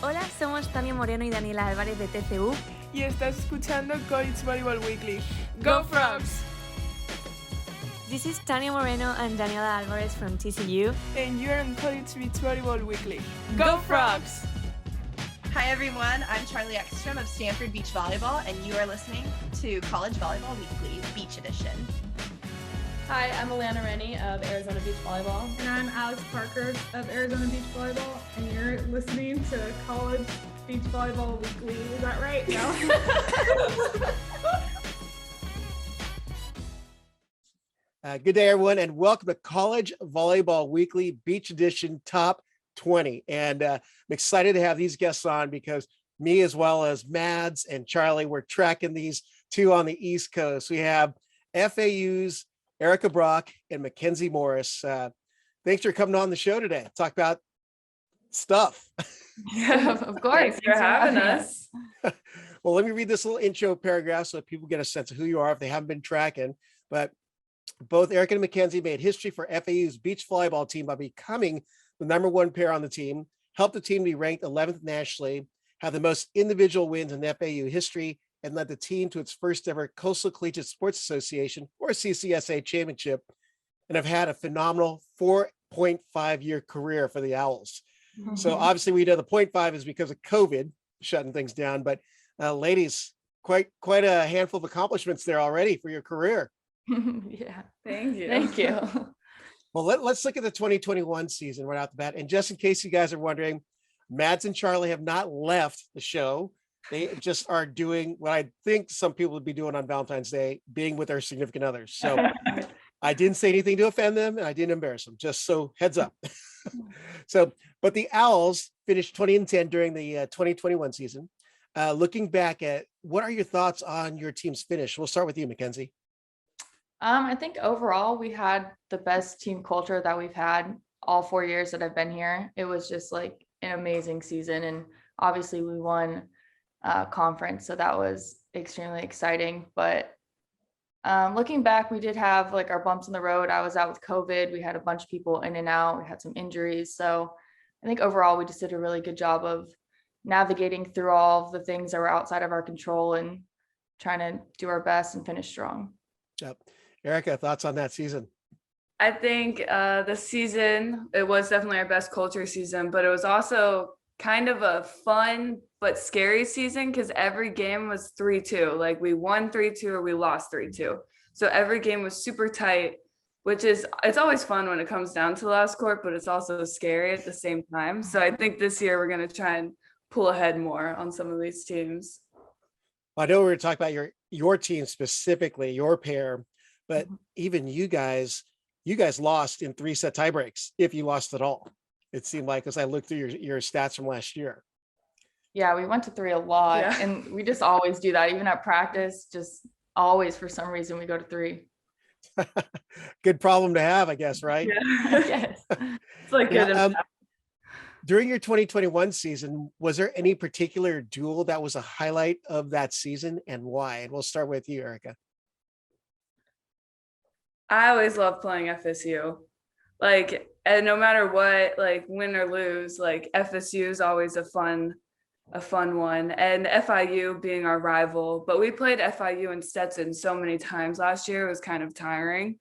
Hola, somos Tania Moreno y Daniela Álvarez de TCU. Y estás escuchando College Volleyball Weekly. ¡Go Frogs! This is Tania Moreno and Daniela Álvarez from TCU. And you're on College Beach Volleyball Weekly. ¡Go Frogs! Hi everyone, I'm Charlie Ekstrom of Stanford Beach Volleyball, and you are listening to College Volleyball Weekly Beach Edition. Hi, I'm Alana Rennie of Arizona Beach Volleyball. And I'm Alex Parker of Arizona Beach Volleyball, and you're listening to College Beach Volleyball Weekly. Is that right? No? Good day, everyone, and welcome to College Volleyball Weekly Beach Edition Top 20. And I'm excited to have these guests on because me, as well as Mads and Charlie, we're tracking these two on the East Coast. We have FAU's Erica Brok and Mackenzie Morris. Thanks for coming on the show today. Talk about stuff. Yeah, of course. Thanks for having us. Well, let me read this little intro paragraph so people get a sense of who you are if they haven't been tracking. But both Erica and Mackenzie made history for FAU's beach volleyball team by becoming the #1 pair on the team, helped the team be ranked 11th nationally, have the most individual wins in FAU history, and led the team to its first ever Coastal Collegiate Sports Association, or CCSA championship, and have had a phenomenal 4.5-year career for the Owls. Mm-hmm. So obviously we know the 0.5 is because of COVID shutting things down, but ladies, quite a handful of accomplishments there already for your career. Yeah, thank you. Thank you. Well, let's look at the 2021 season right out the bat. And just in case you guys are wondering, Mads and Charlie have not left the show. They just are doing what I think some people would be doing on Valentine's Day, being with their significant others. So I didn't say anything to offend them and I didn't embarrass them, just so heads up. But the Owls finished 20-10 during the 2021 season. Looking back at, what are your thoughts on your team's finish? We'll start with you, Mackenzie. I think overall we had the best team culture that we've had all 4 years that I've been here. It was just like an amazing season, and obviously we won conference, so that was extremely exciting. But looking back, we did have like our bumps in the road. I was out with COVID. We had a bunch of people in and out. We had some injuries. So I think overall we just did a really good job of navigating through all of the things that were outside of our control and trying to do our best and finish strong. Yep. Erica, thoughts on that season? I think the season, it was definitely our best culture season, but it was also kind of a fun but scary season because every game was 3-2. Like we won 3-2 or we lost 3-2. So every game was super tight, it's always fun when it comes down to the last court, but it's also scary at the same time. So I think this year we're going to try and pull ahead more on some of these teams. I know we were talking about your team specifically, your pair, but even you guys lost in 3-set tiebreaks, if you lost at all. It seemed like, as I looked through your stats from last year. Yeah, we went to 3 a lot, and we just always do that. Even at practice, just always, for some reason, we go to 3. Good problem to have, I guess, right? Yeah. Yes. It's like good. During your 2021 season, was there any particular duel that was a highlight of that season, and why? And we'll start with you, Erica. I always love playing FSU. Like, and no matter what, like win or lose, like FSU is always a fun one. And FIU being our rival, but we played FIU and Stetson so many times last year, it was kind of tiring.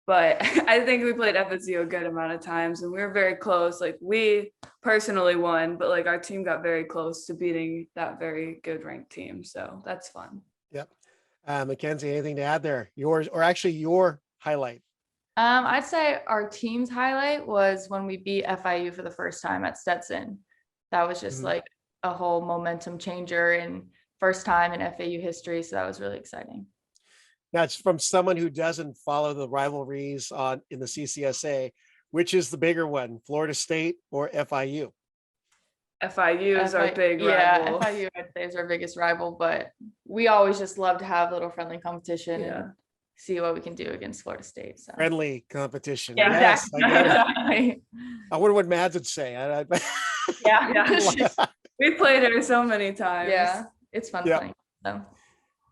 But I think we played FSU a good amount of times, and we were very close. Like we personally won, but like our team got very close to beating that very good ranked team. So that's fun. Yep. Mackenzie, anything to add there? Yours, or actually your highlight? I'd say our team's highlight was when we beat FIU for the first time at Stetson. That was just like a whole momentum changer and first time in FAU history. So that was really exciting. That's from someone who doesn't follow the rivalries in the CCSA. Which is the bigger one, Florida State or FIU? FIU is our big rival. Yeah, FIU I'd say is our biggest rival, but we always just love to have a little friendly competition and see what we can do against Florida State. So. Friendly competition. Yeah, yes, exactly. I wonder what Mads would say. Yeah. We played her so many times. Yeah, it's fun playing. So.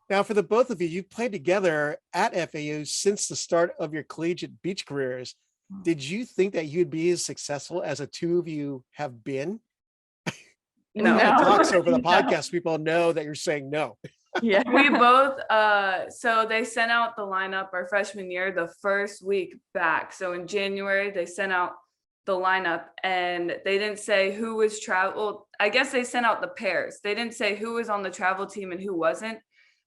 Now, for the both of you, you've played together at FAU since the start of your collegiate beach careers. Did you think that you'd be as successful as the two of you have been? No. It talks over the No. podcast. People know that you're saying no. Yeah. We both so they sent out the lineup our freshman year the first week back. So in January they sent out the lineup and they didn't say who was travel. I guess they sent out the pairs. They didn't say who was on the travel team and who wasn't.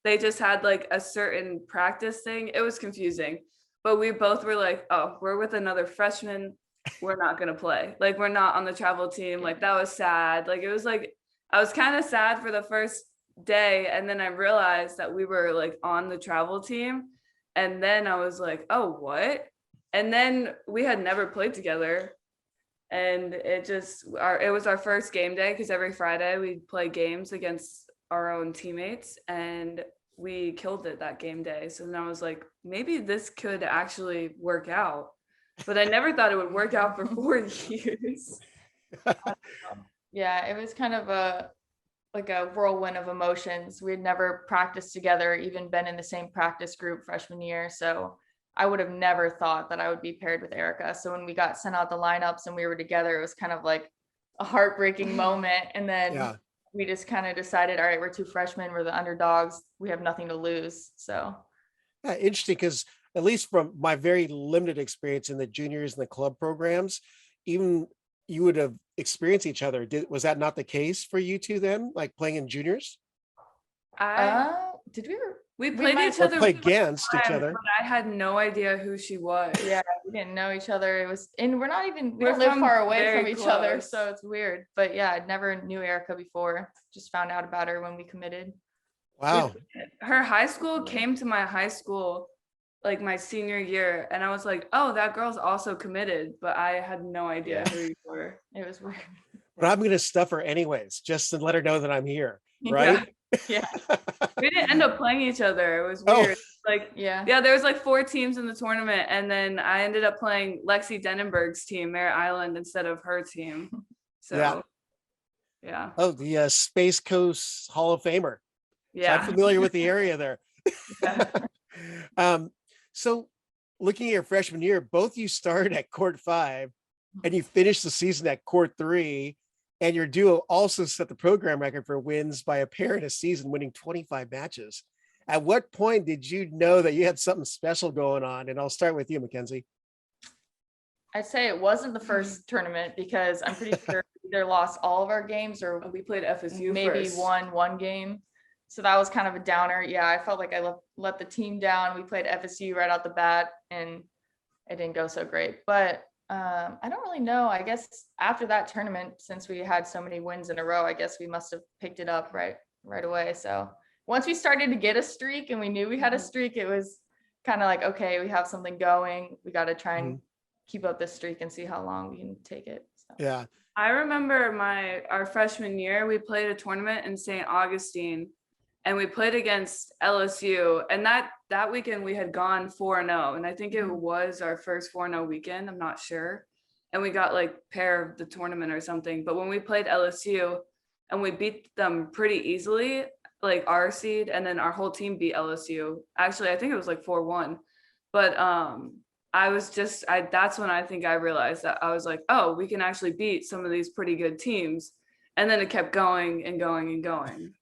They just had like a certain practice thing. It was confusing. But we both were like, oh, we're with another freshman. We're not going to play. Like, we're not on the travel team. Like, that was sad. Like, it was like, I was kind of sad for the first day. And then I realized that we were like on the travel team. And then I was like, oh, what? And then we had never played together. And it was our first game day because every Friday we'd play games against our own teammates. And we killed it that game day. So then I was like, maybe this could actually work out. But I never thought it would work out for 4 years. Yeah, it was kind of a whirlwind of emotions. We had never practiced together, even been in the same practice group freshman year. So I would have never thought that I would be paired with Erica. So when we got sent out the lineups and we were together, it was kind of like a heartbreaking moment. And then we just kind of decided, all right, we're two freshmen, we're the underdogs, we have nothing to lose. So Interesting, because at least from my very limited experience in the juniors and the club programs, even you would have experienced each other. Was that not the case for you two then, like playing in juniors? Did we ever? We played each Or other. play against each other? But I had no idea who she was. Yeah, we didn't know each other. It was, and we We're don't live from far away very from each other, close. so it's weird. But yeah, I never knew Erica before. Just found out about her when we committed. Wow. Her high school came to my high school like my senior year, and I was like, oh, that girl's also committed, but I had no idea who you were. It was weird. But I'm going to stuff her anyways, just to let her know that I'm here. Right. Yeah. We didn't end up playing each other. It was Oh. weird. Like, Yeah. there was like 4 teams in the tournament, and then I ended up playing Lexi Denenberg's team, Merritt Island, instead of her team. So yeah. Oh, the Space Coast Hall of Famer. So I'm familiar with the area there. So looking at your freshman year, both you started at court 5 and you finished the season at court 3, and your duo also set the program record for wins by a pair in a season, winning 25 matches. At what point did you know that you had something special going on? And I'll start with you, Mackenzie. I'd say it wasn't the first tournament because I'm pretty sure we either lost all of our games or We played FSU maybe first. won one game. So that was kind of a downer. Yeah, I felt like I let the team down. We played FSU right out the bat and it didn't go so great. But I don't really know. I guess after that tournament, since we had so many wins in a row, I guess we must have picked it up right away. So once we started to get a streak and we knew we had a streak, it was kind of like, okay, we have something going. We got to try and keep up this streak and see how long we can take it. So. Yeah. I remember our freshman year, we played a tournament in St. Augustine, and we played against LSU. And that weekend we had gone 4-0. And I think it was our first 4-0 weekend. I'm not sure. And we got like pair of the tournament or something. But when we played LSU and we beat them pretty easily, like our seed, and then our whole team beat LSU. Actually, I think it was like 4-1. But that's when I think I realized that I was like, oh, we can actually beat some of these pretty good teams. And then it kept going and going and going.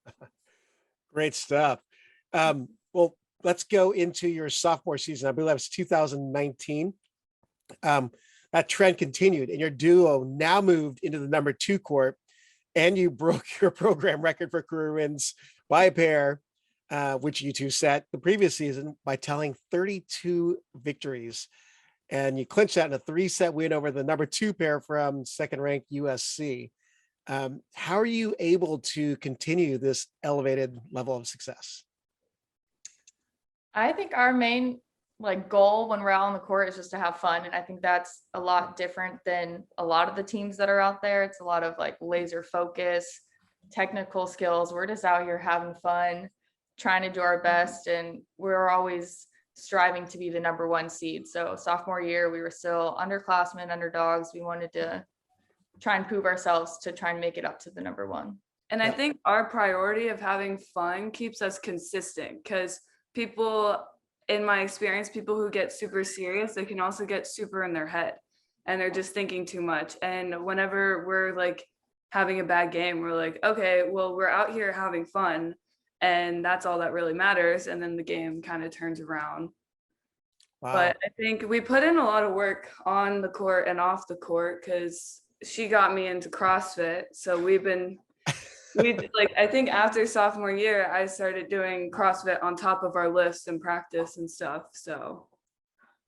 Great stuff. Well, let's go into your sophomore season. I believe that was 2019. That trend continued, and your duo now moved into the number 2 court, and you broke your program record for career wins by a pair, which you two set the previous season by telling 32 victories. And you clinched that in a 3-set win over the number 2 pair from second-ranked USC. How are you able to continue this elevated level of success? I think our main goal when we're out on the court is just to have fun. And I think that's a lot different than a lot of the teams that are out there. It's a lot of laser focus, technical skills. We're just out here having fun, trying to do our best. And we're always striving to be the number 1 seed. So sophomore year, we were still underclassmen, underdogs. We wanted to try and prove ourselves to try and make it up to the number 1. And I think our priority of having fun keeps us consistent, because people, in my experience, people who get super serious, they can also get super in their head and they're just thinking too much. And whenever we're having a bad game, we're like, okay, well, we're out here having fun, and that's all that really matters. And then the game kind of turns around. Wow. But I think we put in a lot of work on the court and off the court, because she got me into CrossFit. So I think after sophomore year, I started doing CrossFit on top of our lifts and practice and stuff. So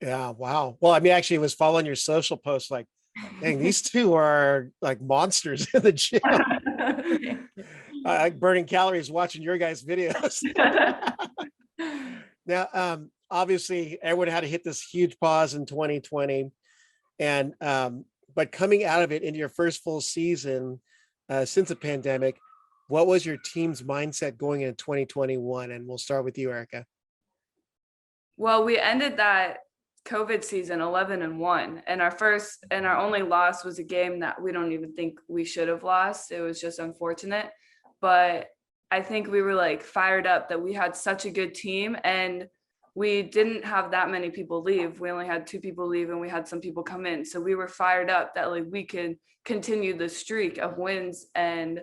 Yeah. Wow. Well, I mean, actually, I was following your social posts, like, dang, these two are like monsters in the gym. Like burning calories watching your guys' videos. Now, obviously, everyone had to hit this huge pause in 2020, and but coming out of it into your first full season since the pandemic, what was your team's mindset going into 2021? And we'll start with you, Erica. well, we ended that COVID season 11-1, and our only loss was a game that we don't even think we should have lost. It was just unfortunate, but I think we were like fired up that we had such a good team, and we didn't have that many people leave. We only had 2 people leave, and we had some people come in. So we were fired up that like we could continue the streak of wins. And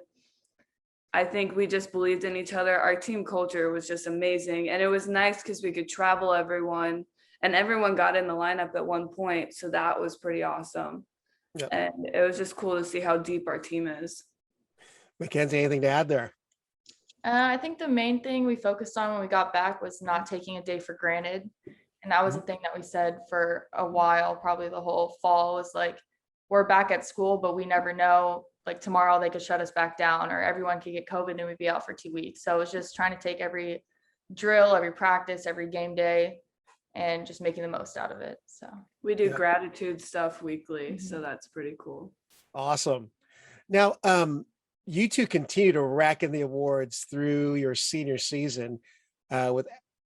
I think we just believed in each other. Our team culture was just amazing. And it was nice because we could travel everyone, and everyone got in the lineup at one point. So that was pretty awesome. Yep. And it was just cool to see how deep our team is. Mackenzie, anything to add there? I think the main thing we focused on when we got back was not taking a day for granted. And that was the thing that we said for a while, probably the whole fall, was like, we're back at school, but we never know, like tomorrow they could shut us back down, or everyone could get COVID and we'd be out for 2 weeks. So it was just trying to take every drill, every practice, every game day, and just making the most out of it. So We do Yeah. gratitude stuff weekly. So that's pretty cool. Awesome. Now, you two continue to rack in the awards through your senior season, with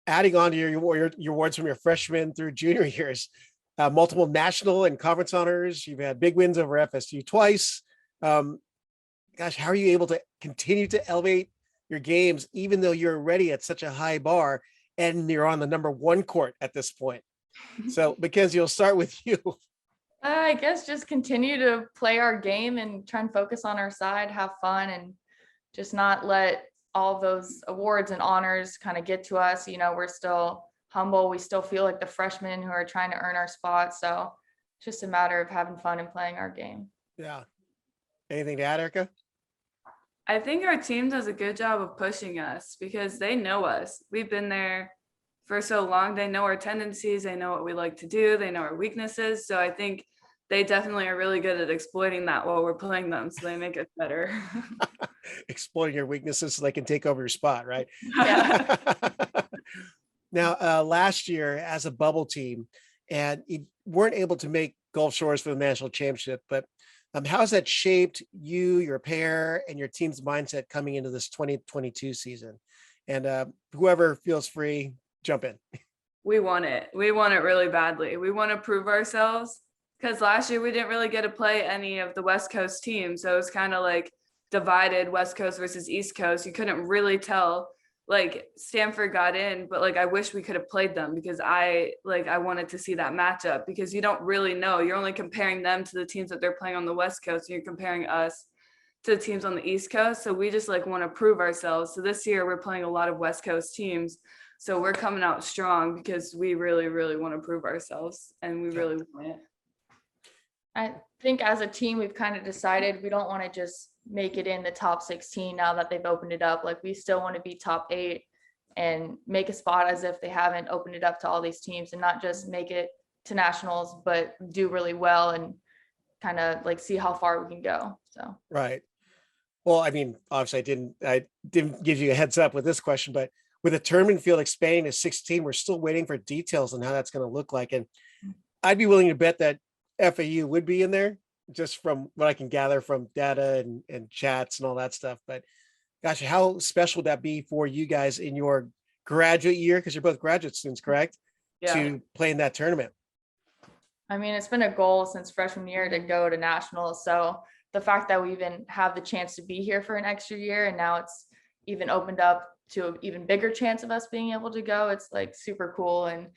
adding on to your awards from your freshman through junior years, multiple national and conference honors. You've had big wins over FSU twice. Gosh, how are you able to continue to elevate your games, even though you're already at such a high bar and you're on the number 1 court at this point? So, Mackenzie, we'll start with you. I guess just continue to play our game and try and focus on our side, have fun, and just not let all those awards and honors kind of get to us. You know, we're still humble. We still feel like the freshmen who are trying to earn our spot. So it's just a matter of having fun and playing our game. Yeah. Anything to add, Erica? I think our team does a good job of pushing us because they know us. We've been there for so long. They know our tendencies. They know what we like to do. They know our weaknesses. So I think they definitely are really good at exploiting that while we're playing them. So they make it better. Exploiting your weaknesses so they can take over your spot, right? Yeah. Now, last year as a bubble team, and you weren't able to make Gulf Shores for the national championship, but how has that shaped you, your pair, and your team's mindset coming into this 2022 season? And whoever feels free, jump in. We want it. We want it really badly. We want to prove ourselves because last year we didn't really get to play any of the West Coast teams. So it was kind of like divided West Coast versus East Coast. You couldn't really tell. Like Stanford got in, but like I wish we could have played them because I wanted to see that matchup because you don't really know. You're only comparing them to the teams that they're playing on the West Coast, and you're comparing us to the teams on the East Coast. So we just like want to prove ourselves. So this year we're playing a lot of West Coast teams. So we're coming out strong because we really, really want to prove ourselves, and we really want it. I think as a team, we've kind of decided we don't want to just make it in the top 16 now that they've opened it up. Like we still want to be top 8 and make a spot as if they haven't opened it up to all these teams, and not just make it to nationals, but do really well and kind of like see how far we can go. So Right. Well, I mean, obviously I didn't give you a heads up with this question, but with the tournament field expanding to 16, we're still waiting for details on how that's going to look like. And I'd be willing to bet that FAU would be in there, just from what I can gather from data and chats and all that stuff. But gosh, how special would that be for you guys in your graduate year? Because you're both graduate students, correct? Yeah. To play in that tournament. I mean, it's been a goal since freshman year to go to nationals. So the fact that we even have the chance to be here for an extra year, and now it's even opened up to an even bigger chance of us being able to go, it's like super cool and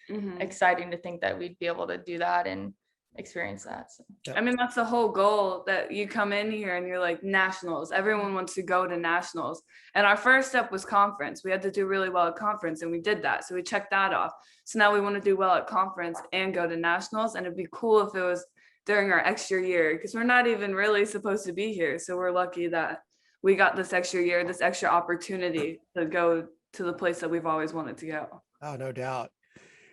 exciting to think that we'd be able to do that and experience that. So. I mean, that's the whole goal, that you come in here and you're like, nationals. Everyone wants to go to nationals. And our first step was conference. We had to do really well at conference, and we did that. So we checked that off. So now we want to do well at conference and go to nationals. And it'd be cool if it was during our extra year, because we're not even really supposed to be here. So we're lucky that we got this extra year, this extra opportunity to go to the place that we've always wanted to go. Oh, no doubt.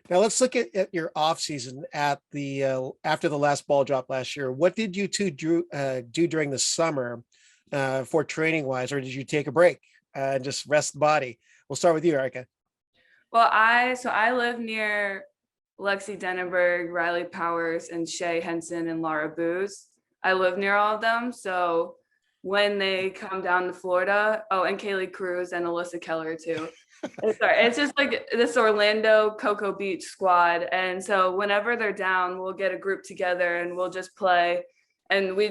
Now let's look at your off season at the after the last ball drop last year. What did you two do during the summer for training wise, or did you take a break and just rest the body? We'll start with you, Erica. Well, I live near Lexi Denenberg, Riley Powers, and Shay Henson and Laura Booz. I live near all of them. So when they come down to Florida, and Kaylee Cruz and Alyssa Keller too. It's just like this Orlando Cocoa Beach squad. And so whenever they're down, we'll get a group together and we'll just play. And we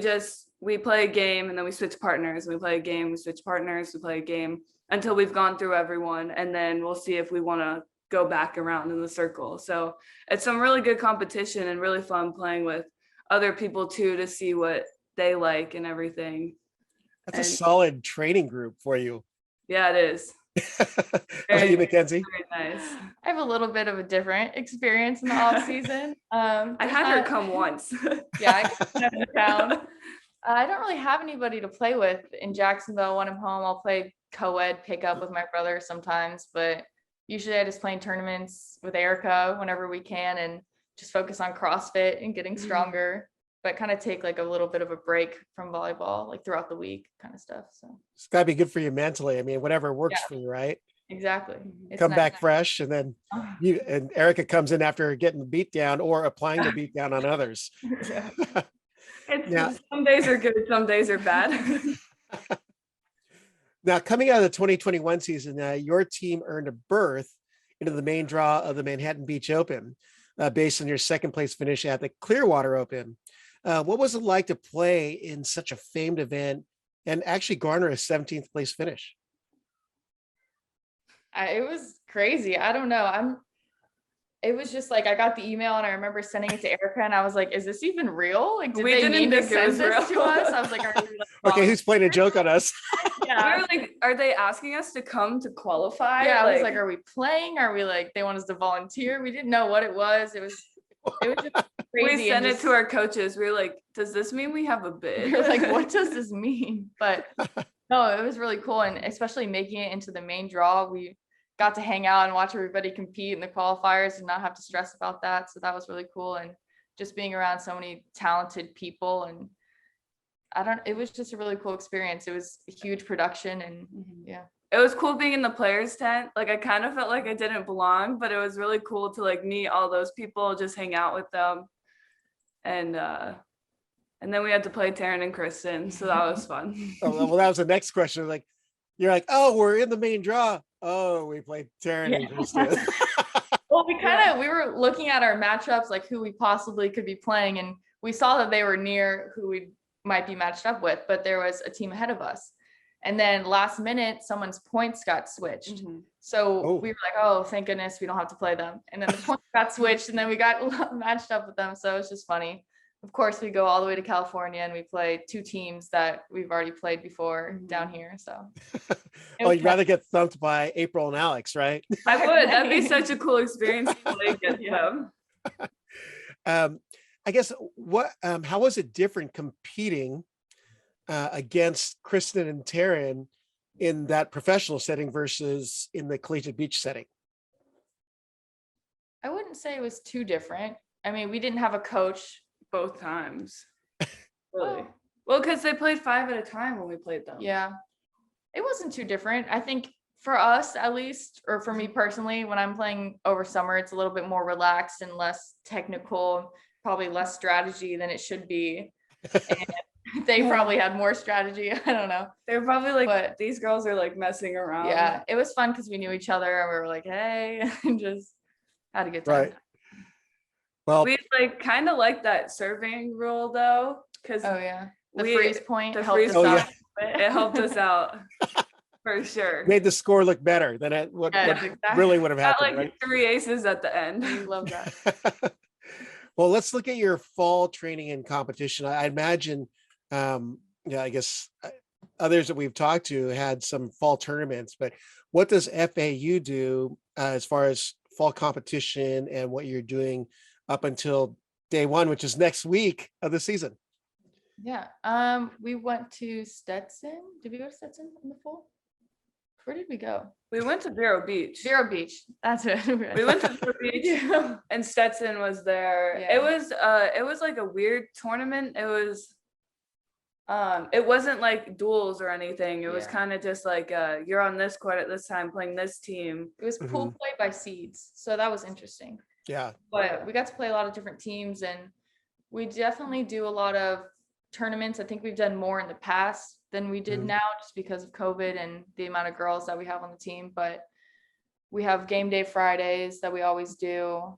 play a game and then we switch partners. We play a game, we switch partners, we play a game until we've gone through everyone. And then we'll see if we want to go back around in the circle. So it's some really good competition and really fun playing with other people too, to see what they like and everything. That's a solid training group for you. Yeah, it is. How about you, Mackenzie? Very nice. I have a little bit of a different experience in the off season. I had her come once. Yeah, I came to town. I don't really have anybody to play with in Jacksonville when I'm home. I'll play co-ed pickup with my brother sometimes, but usually I just play in tournaments with Erica whenever we can and just focus on CrossFit and getting stronger. But kind of take like a little bit of a break from volleyball, like throughout the week kind of stuff. So It's gotta be good for you mentally. I mean, whatever works for you, right? exactly. It's Come nice. back fresh, and then you and Erica comes in after getting the beat down or applying the beat down on others. Some days are good, some days are bad. Now, coming out of the 2021 season, your team earned a berth into the main draw of the Manhattan Beach Open, based on your second place finish at the Clearwater Open. What was it like to play in such a famed event and actually garner a 17th place finish? It was crazy. I don't know. It was just like, I got the email and I remember sending it to Erica and I was like, is this even real? Like, did We they didn't mean to think it was send this real. to us? I was like, are you Okay, who's playing a joke on us? yeah. We were like, are they asking us to come to qualify? Yeah, I was like, are we playing? Are we like, they want us to volunteer? We didn't know what it was. It was just crazy. we sent it to our coaches. We were like, does this mean we have a bid? We were like, what does this mean? But no, it was really cool. And especially making it into the main draw, we got to hang out and watch everybody compete in the qualifiers and not have to stress about that. So that was really cool. And just being around so many talented people, and it was just a really cool experience. It was a huge production, and yeah. It was cool being in the players tent. Like, I kind of felt like I didn't belong, but it was really cool to like meet all those people, just hang out with them. And then we had to play Taryn and Kristen, so that was fun. Well, that was the next question. Like, you're like, oh, we're in the main draw. Oh, we played Taryn and Kristen. Well, we were looking at our matchups, like who we possibly could be playing, and we saw that they were near who we might be matched up with, but there was a team ahead of us. And then last minute, someone's points got switched. So we were like, oh, thank goodness we don't have to play them. And then the points got switched, and then we got matched up with them. So it was just funny. Of course, we go all the way to California and we play two teams that we've already played before down here. So Well, you'd rather get thumped by April and Alex, right? I would. That'd be such a cool experience to play against them. I guess how was it different competing against Kristen and Taryn in that professional setting versus in the collegiate beach setting? I wouldn't say it was too different. I mean, we didn't have a coach Both times. Really? Well, because they played 5 at a time when we played them. Yeah, it wasn't too different. I think for us, at least, or for me personally, when I'm playing over summer, it's a little bit more relaxed and less technical, probably less strategy than it should be. And they probably had more strategy. I don't know. They were probably like, but these girls are like messing around. Yeah, it was fun because we knew each other and we were like, hey, and just had a good time. Right. Well, we like kind of like that serving rule though, because the freeze point helped freeze us out. It helped us out for sure. Made the score look better than what exactly. really would have Got happened. like Right? 3 aces at the end. We love that. Well, let's look at your fall training and competition. I imagine, I guess others that we've talked to had some fall tournaments, but what does FAU do as far as fall competition and what you're doing up until day one, which is next week of the season? Yeah. We went to Stetson. Did we go to Stetson in the fall? Where did we go? We went to Vero Beach. Vero Beach. That's it. We went to Vero Beach and Stetson was there. Yeah. It was like a weird tournament. It wasn't like duels or anything. It was kind of just like you're on this court at this time playing this team. It was pool play by seeds. So that was interesting. Yeah. But we got to play a lot of different teams, and we definitely do a lot of tournaments. I think we've done more in the past than we did now, just because of COVID and the amount of girls that we have on the team. But we have game day Fridays that we always do.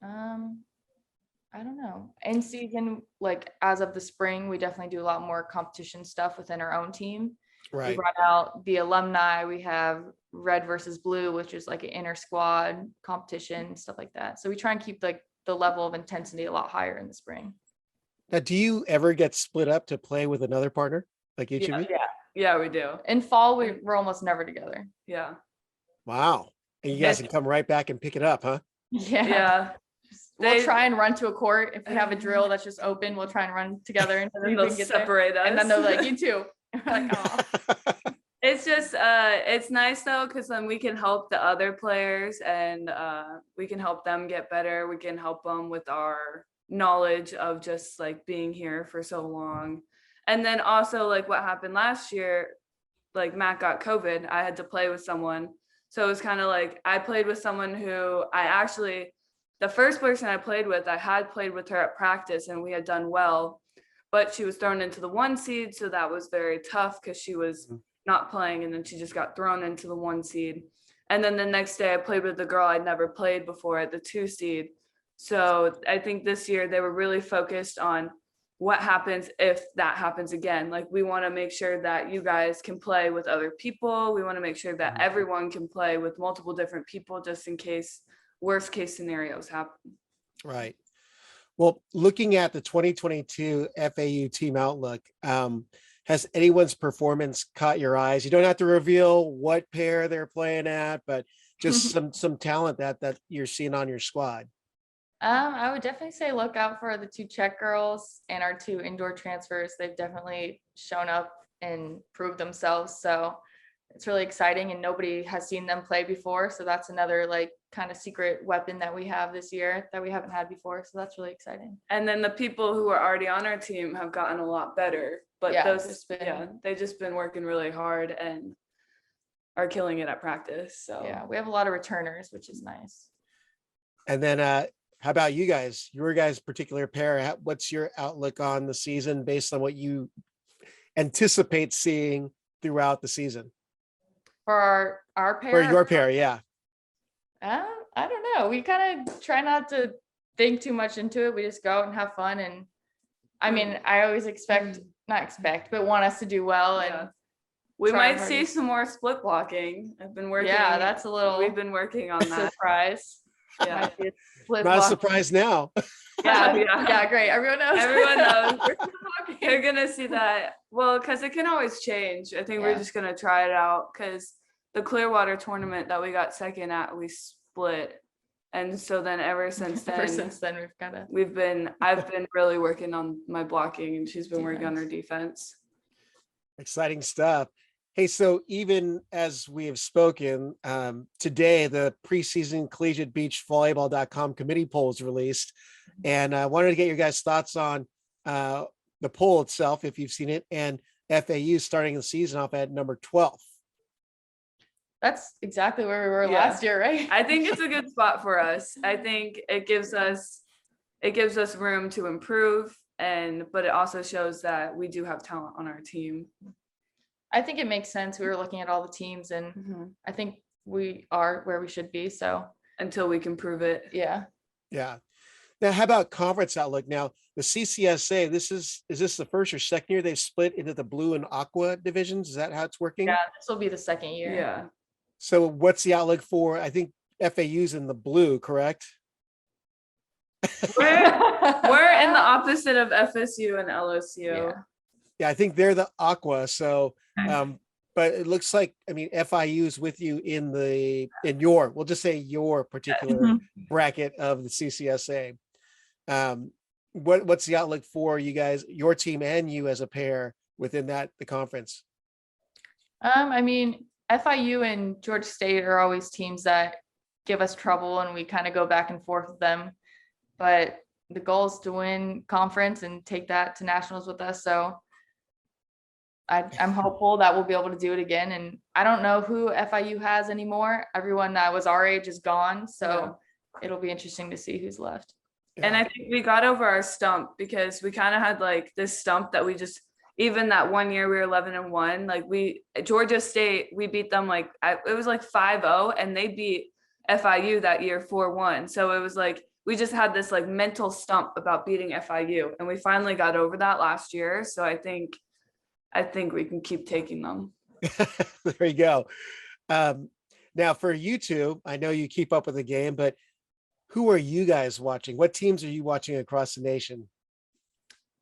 I don't know. In season, like as of the spring, we definitely do a lot more competition stuff within our own team. Right. We run out the alumni. We have red versus blue, which is like an inter squad competition, stuff like that. So we try and keep like the level of intensity a lot higher in the spring. Now, do you ever get split up to play with another partner, like each of you? Yeah, we do. In fall, we're almost never together. Yeah. Wow. And you guys can come right back and pick it up, huh? Yeah. We'll try and run to a court. If we have a drill that's just open, we'll try and run together and then they'll separate us. And then they're like, you too. Like, oh. It's just it's nice though, because then we can help the other players and we can help them get better. We can help them with our knowledge of just like being here for so long. And then also like what happened last year, like Matt got COVID. I had to play with someone. So it was kind of like I played with someone who the first person I played with, I had played with her at practice and we had done well, but she was thrown into the 1 seed. So that was very tough because she was not playing and then she just got thrown into the 1 seed. And then the next day I played with the girl I'd never played before at the 2 seed. So I think this year they were really focused on what happens if that happens again. Like we want to make sure that you guys can play with other people. We want to make sure that everyone can play with multiple different people just in case worst case scenarios happen. Right. Well, looking at the 2022 FAU team outlook, has anyone's performance caught your eyes? You don't have to reveal what pair they're playing at, but just some talent that you're seeing on your squad. I would definitely say look out for the 2 Czech girls and our 2 indoor transfers. They've definitely shown up and proved themselves. So it's really exciting and nobody has seen them play before. So that's another like kind of secret weapon that we have this year that we haven't had before. So that's really exciting. And then the people who are already on our team have gotten a lot better, but they've just been working really hard and are killing it at practice. So yeah, we have a lot of returners, which is nice. And then how about you guys, your guys' particular pair? What's your outlook on the season based on what you anticipate seeing throughout the season? For our pair? For your pair, yeah. I don't know. We kind of try not to think too much into it. We just go out and have fun. And I mean, I always but want us to do well. And we might see some more split blocking. I've been working. Yeah, that's a little. We've been working on that. Surprise. Yeah. Not a surprise now. Yeah, great. Everyone knows. They're gonna see that. Well, because it can always change. I think we're just gonna try it out because the Clearwater tournament that we got second at, we split. And so then ever since then I've been really working on my blocking and she's been working on her defense. Exciting stuff. Hey, so even as we have spoken, today, the preseason collegiate beach volleyball.com committee poll is released. And I wanted to get your guys' thoughts on the poll itself, if you've seen it, and FAU starting the season off at number 12. That's exactly where we were last year, right? I think it's a good spot for us. I think it gives us room to improve, but it also shows that we do have talent on our team. I think it makes sense. We were looking at all the teams and I think we are where we should be. So until we can prove it. Yeah. Yeah. Now, how about conference outlook? Now, the CCSA, is this the first or second year they've split into the blue and aqua divisions? Is that how it's working? Yeah, this will be the second year. Yeah. So what's the outlook for, I think FAU's in the blue, correct? We're in the opposite of FSU and LSU. Yeah, I think they're the Aqua. So, but it looks like, I mean, FIU is with you in your, we'll just say your particular bracket of the CCSA. What's the outlook for you guys, your team and you as a pair within the conference? I mean, FIU and Georgia State are always teams that give us trouble, and we kind of go back and forth with them. But the goal is to win conference and take that to nationals with us. So I'm hopeful that we'll be able to do it again. And I don't know who FIU has anymore. Everyone that was our age is gone. So it'll be interesting to see who's left. And I think we got over our stump because we kind of had like this stump that we just, even that one year we were 11-1, like Georgia State, we beat them like, it was like 5-0, and they beat FIU that year 4-1. So it was like, we just had this like mental stump about beating FIU, and we finally got over that last year. So I think we can keep taking them. There you go. Now for you two, I know you keep up with the game, but who are you guys watching? What teams are you watching across the nation?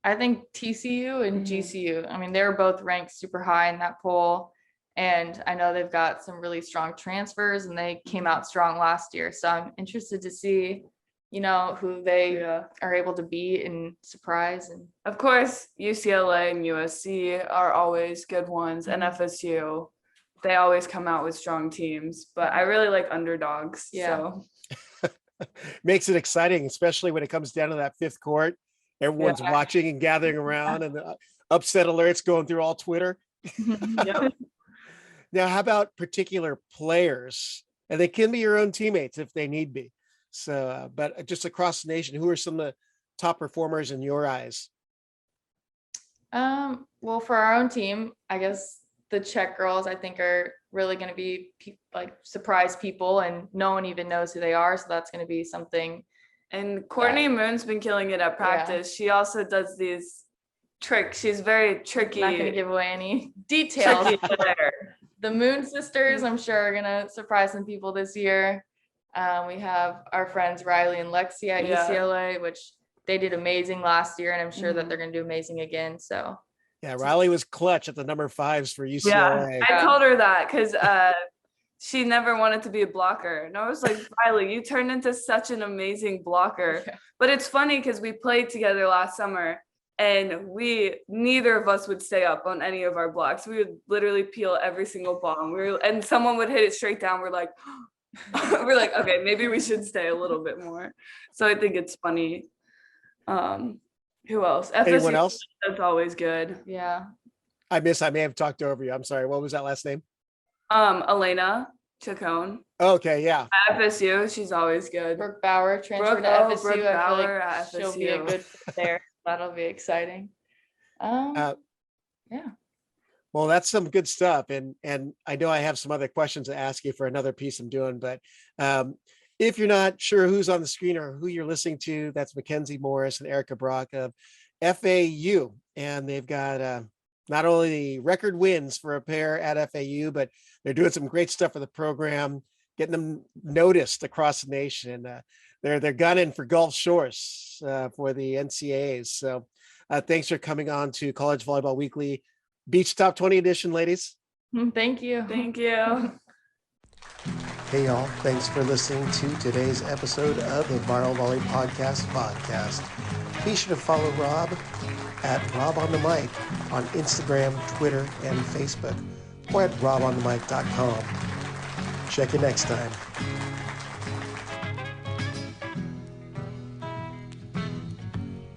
I think TCU and GCU. I mean, they're both ranked super high in that poll. And I know they've got some really strong transfers, and they came out strong last year. So I'm interested to see, who they are able to beat and surprise. And of course, UCLA and USC are always good ones, and FSU, they always come out with strong teams. But I really like underdogs. Yeah. So. Makes it exciting, especially when it comes down to that fifth court. Everyone's watching and gathering around, and the upset alerts going through all Twitter. Now, how about particular players? And they can be your own teammates if they need be. So, but just across the nation, who are some of the top performers in your eyes? Well, for our own team, I guess the Czech girls, I think, are really going to be surprise people, and no one even knows who they are. So that's going to be something. And Courtney Moon's been killing it at practice. She also does these tricks. She's very tricky. I'm not going to give away any details. The Moon sisters, I'm sure, are going to surprise some people this year. We have our friends Riley and Lexi at UCLA, which they did amazing last year, and I'm sure that they're going to do amazing again. So yeah, Riley was clutch at the number 5s for UCLA. I told her that because she never wanted to be a blocker, and I was like, Riley, you turned into such an amazing blocker. But it's funny because we played together last summer, and neither of us would stay up on any of our blocks. We would literally peel every single ball, and someone would hit it straight down. We're like okay, maybe we should stay a little bit more. So I think it's funny. Who else? Anyone else? That's always good. Yeah. I may have talked over you. I'm sorry. What was that last name? Elena Chacon. Okay, yeah. At FSU, she's always good. Brooke Bauer transferred to FSU. Brooke Bauer I feel like she'll be a good fit there. That'll be exciting. Yeah. Well, that's some good stuff. And I know I have some other questions to ask you for another piece I'm doing, but if you're not sure who's on the screen or who you're listening to, that's Mackenzie Morris and Erica Brok of FAU. And they've got not only record wins for a pair at FAU, but they're doing some great stuff for the program, getting them noticed across the nation. They're gunning for Gulf Shores for the NCAAs. So thanks for coming on to College Volleyball Weekly Beach Top 20 edition, ladies. Thank you. Thank you. Hey, y'all. Thanks for listening to today's episode of the Viral Volley Podcast. Be sure to follow Rob at Rob on the Mic on Instagram, Twitter, and Facebook, or at robonthemic.com. Check you next time.